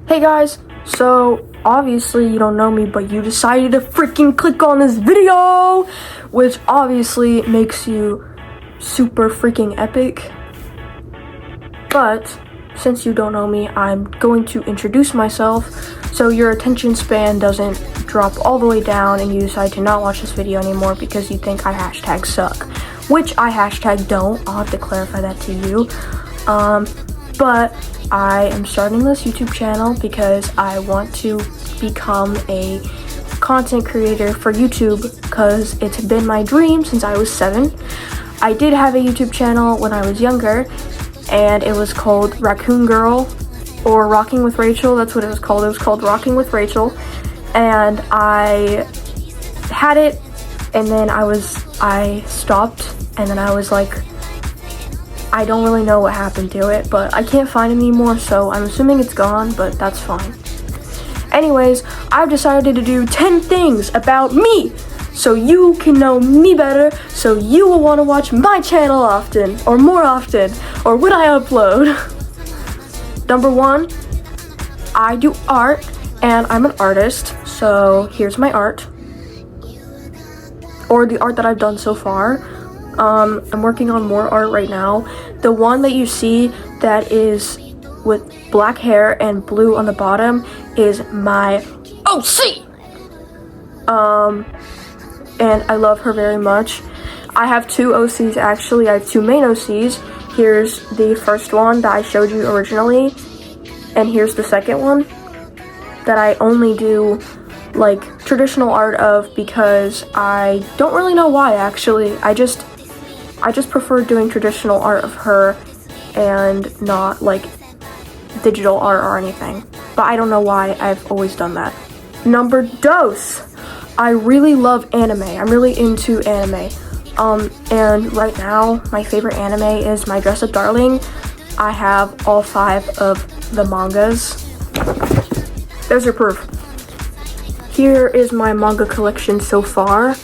Hey guys, so obviously you don't know me, but you decided to freaking click on this video, which obviously makes you super freaking epic. But since you don't know me, I'm going to introduce myself so your attention span doesn't drop all the way down and you decide to not watch this video anymore because you think I hashtag suck, which I hashtag don't. I'll have to clarify that to you. But I am starting this YouTube channel because I want to become a content creator for YouTube because it's been my dream since I was 7. I did have a YouTube channel when I was younger and it was called Raccoon Girl or Rocking with Rachel. That's what it was called. It was called Rocking with Rachel, and I had it and then I stopped, and then I was like, I don't really know what happened to it, but I can't find it anymore, so I'm assuming it's gone, but that's fine. Anyways, I've decided to do 10 things about me so you can know me better, so you will want to watch my channel often, or more often, or when I upload. Number 1, I do art, and I'm an artist, so here's my art. Or the art that I've done so far. I'm working on more art right now. The one that you see that is with black hair and blue on the bottom is my OC. And I love her very much. I have 2 OCs actually. I have 2 main OCs. Here's the first one that I showed you originally, and here's the second one that I only do like traditional art of because I don't really know why actually. I just prefer doing traditional art of her and not like digital art or anything. But I don't know why I've always done that. Number 2, I really love anime. I'm really into anime. And right now my favorite anime is My Dress Up Darling. I have all 5 of the mangas. There's your proof. Here is my manga collection so far.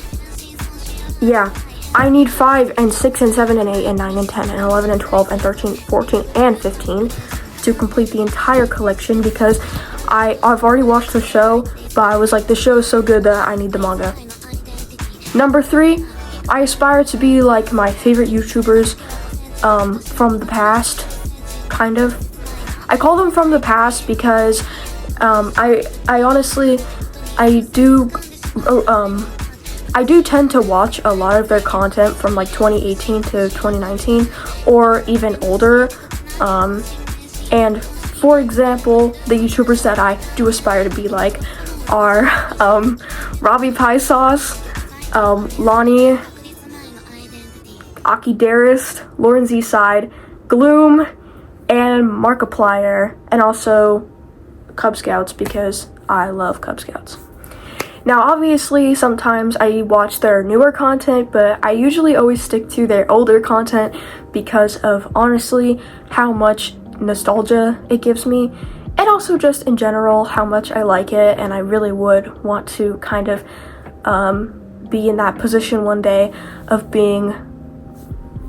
Yeah. I need 5 and 6 and 7 and 8 and 9 and 10 and 11 and 12 and 13, 14 and 15 to complete the entire collection because I've already watched the show, but I was like, the show is so good that I need the manga. Number 3, I aspire to be like my favorite YouTubers from the past, kind of. I call them from the past because I honestly, I do tend to watch a lot of their content from like 2018 to 2019 or even older. And for example, the YouTubers that I do aspire to be like are Robbie Pie Sauce, Lonnie, Aki Darist, Lauren Z Side, Gloom, and Markiplier, and also Cub Scouts because I love Cub Scouts. Now, obviously, sometimes I watch their newer content, but I usually always stick to their older content because of, honestly, how much nostalgia it gives me, and also just in general, how much I like it, and I really would want to kind of be in that position one day of being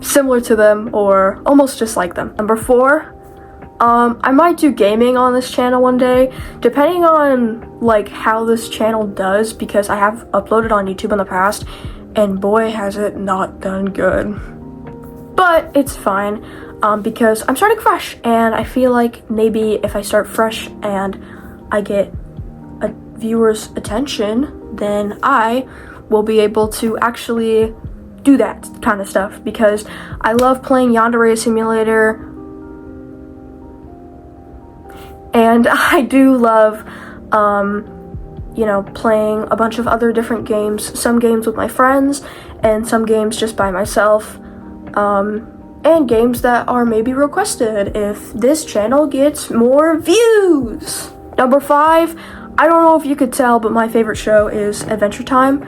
similar to them or almost just like them. Number 4, I might do gaming on this channel one day, depending on like how this channel does, because I have uploaded on YouTube in the past, and boy has it not done good. But it's fine, because I'm starting fresh, and I feel like maybe if I start fresh and I get a viewer's attention, then I will be able to actually do that kind of stuff, because I love playing Yandere Simulator. And I do love, playing a bunch of other different games. Some games with my friends, and some games just by myself. And games that are maybe requested if this channel gets more views. Number 5, I don't know if you could tell, but my favorite show is Adventure Time.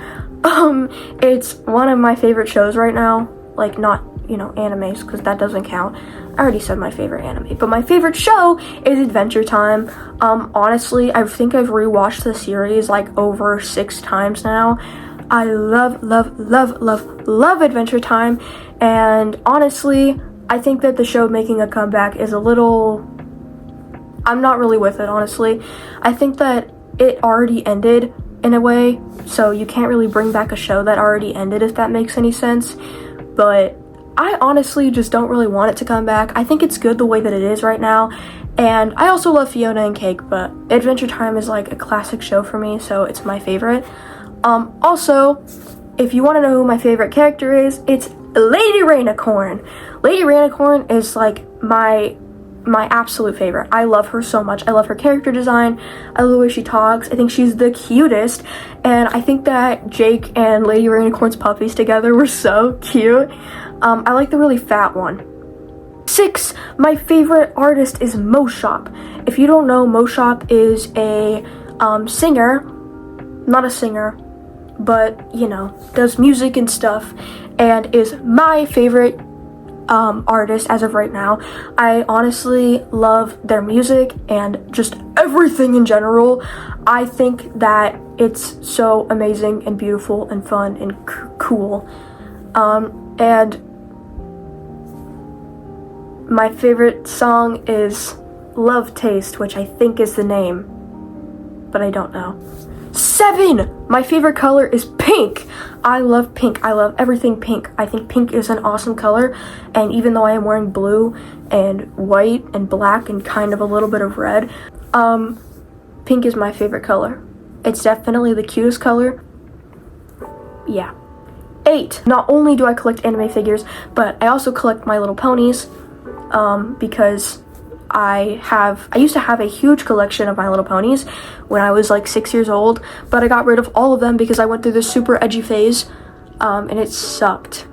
It's one of my favorite shows right now. Like, not, animes, because that doesn't count. I already said my favorite anime, but my favorite show is Adventure Time. Honestly, I think I've rewatched the series like over 6 times now. I love Adventure Time, and honestly, I think that the show making a comeback is a little I'm not really with it, honestly. I think that it already ended in a way, so you can't really bring back a show that already ended, if that makes any sense. But I honestly just don't really want it to come back. I think it's good the way that it is right now. And I also love Fiona and Cake, but Adventure Time is like a classic show for me, so it's my favorite. Also, if you want to know who my favorite character is, it's Lady Rainicorn. Lady Rainicorn is like my absolute favorite. I love her so much. I love her character design. I love the way she talks. I think she's the cutest. And I think that Jake and Lady Rainicorn's puppies together were so cute. I like the really fat one. 6, my favorite artist is Mo Shop. If you don't know, Mo Shop is a singer, not a singer, but you know, does music and stuff, and is my favorite artist as of right now. I honestly love their music and just everything in general. I think that it's so amazing and beautiful and fun and cool. And my favorite song is Love Taste, which I think is the name, but I don't know. 7, my favorite color is pink. I love pink. I love everything pink. I think pink is an awesome color, and even though I am wearing blue and white and black and kind of a little bit of red, pink is my favorite color. It's definitely the cutest color. Yeah. 8, not only do I collect anime figures, but I also collect My Little Ponies, because I used to have a huge collection of My Little Ponies when I was like 6 years old, but I got rid of all of them because I went through this super edgy phase, and it sucked.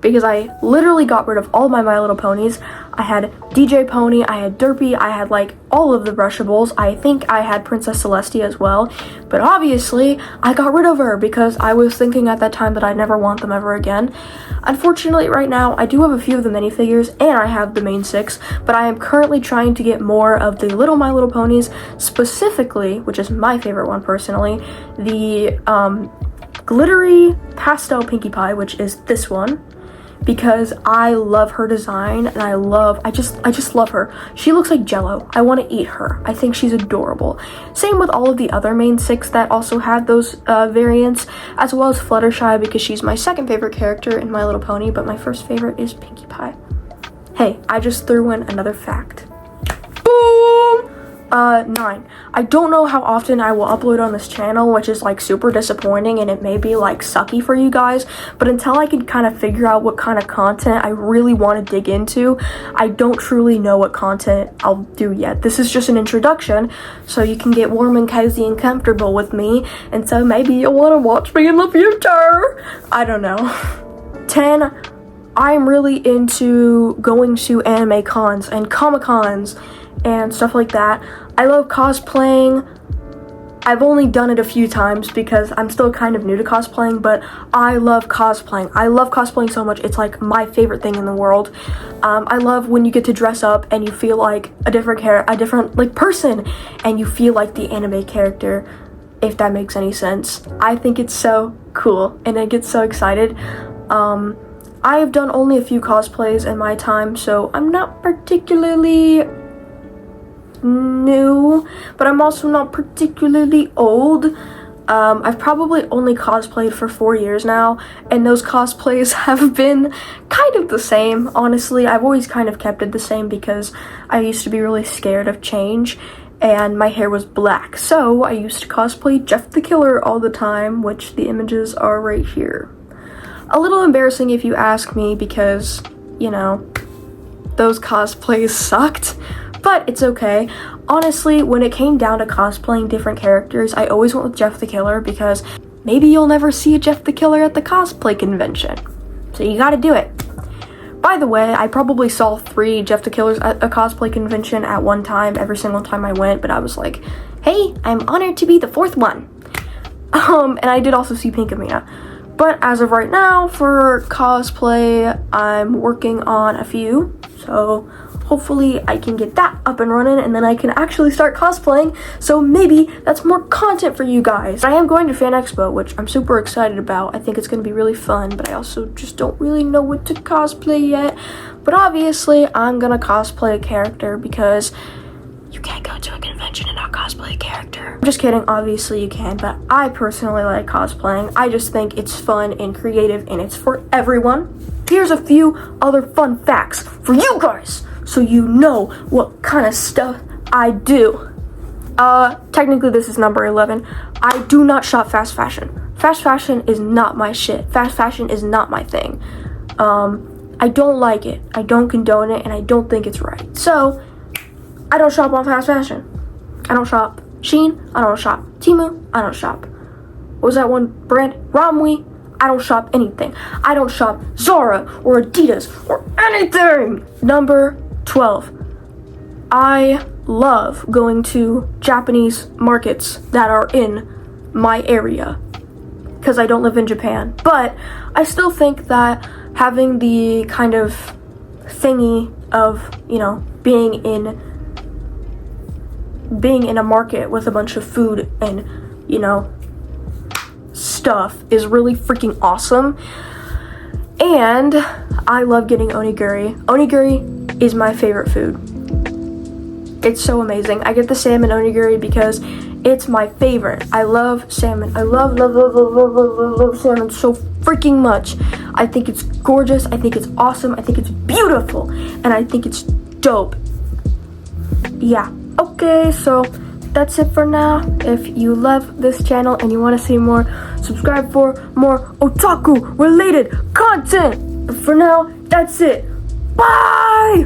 Because I literally got rid of all my Little Ponies. I had DJ Pony, I had Derpy, I had like all of the Brushables. I think I had Princess Celestia as well, but obviously I got rid of her because I was thinking at that time that I'd never want them ever again. Unfortunately, right now I do have a few of the minifigures and I have the main 6, but I am currently trying to get more of the little My Little Ponies, specifically, which is my favorite one personally, the glittery pastel Pinkie Pie, which is this one, because I love her design and I just love her. She looks like Jello. I want to eat her. I think she's adorable. Same with all of the other main 6 that also had those variants, as well as Fluttershy, because she's my second favorite character in My Little Pony, but my first favorite is Pinkie Pie. Hey, I just threw in another fact. Boom! 9. I don't know how often I will upload on this channel, which is like super disappointing, and it may be like sucky for you guys, but until I can kind of figure out what kind of content I really want to dig into, I don't truly know what content I'll do yet. This is just an introduction, so you can get warm and cozy and comfortable with me, and so maybe you'll want to watch me in the future. I don't know. 10. I'm really into going to anime cons and Comic-Cons and stuff like that. I love cosplaying. I've only done it a few times because I'm still kind of new to cosplaying, but I love cosplaying. I love cosplaying so much. It's like my favorite thing in the world. I love when you get to dress up and you feel like a different like person, and you feel like the anime character, if that makes any sense. I think it's so cool and I get so excited. I have done only a few cosplays in my time, so I'm not particularly new, but I'm also not particularly old. I've probably only cosplayed for 4 years now, and those cosplays have been kind of the same, honestly. I've always kind of kept it the same because I used to be really scared of change, and my hair was black, so I used to cosplay Jeff the Killer all the time, which the images are right here. A little embarrassing if you ask me because, you know, those cosplays sucked, but it's okay. Honestly, when it came down to cosplaying different characters, I always went with Jeff the Killer because maybe you'll never see a Jeff the Killer at the cosplay convention. So you gotta do it. By the way, I probably saw 3 Jeff the Killers at a cosplay convention at one time, every single time I went, but I was like, hey, I'm honored to be the 4th one. And I did also see Pinkamena. But as of right now, for cosplay, I'm working on a few, so hopefully I can get that up and running, and then I can actually start cosplaying, so maybe that's more content for you guys. I am going to Fan Expo, which I'm super excited about. I think it's going to be really fun, but I also just don't really know what to cosplay yet. But obviously, I'm going to cosplay a character because you can't go to a convention and not cosplay a character. I'm just kidding, obviously you can, but I personally like cosplaying. I just think it's fun and creative, and it's for everyone. Here's a few other fun facts for you guys, so you know what kind of stuff I do. Technically this is number 11. I do not shop fast fashion. Fast fashion is not my shit. Fast fashion is not my thing. I don't like it. I don't condone it, and I don't think it's right. So, I don't shop on fast fashion. I don't shop Shein. I don't shop Temu. I don't shop, what was that one brand? Romwe. I don't shop anything. I don't shop Zara or Adidas or anything. Number 12. I love going to Japanese markets that are in my area because I don't live in Japan. But I still think that having the kind of thingy of, you know, being in a market with a bunch of food and, you know, stuff is really freaking awesome. And I love getting onigiri. Onigiri is my favorite food. It's so amazing. I get the salmon onigiri because it's my favorite. I love salmon. I love salmon so freaking much. I think it's gorgeous. I think it's awesome. I think it's beautiful. And I think it's dope. Yeah. Okay, so that's it for now. If you love this channel and you want to see more, subscribe for more otaku related content. But for now, that's it. Bye!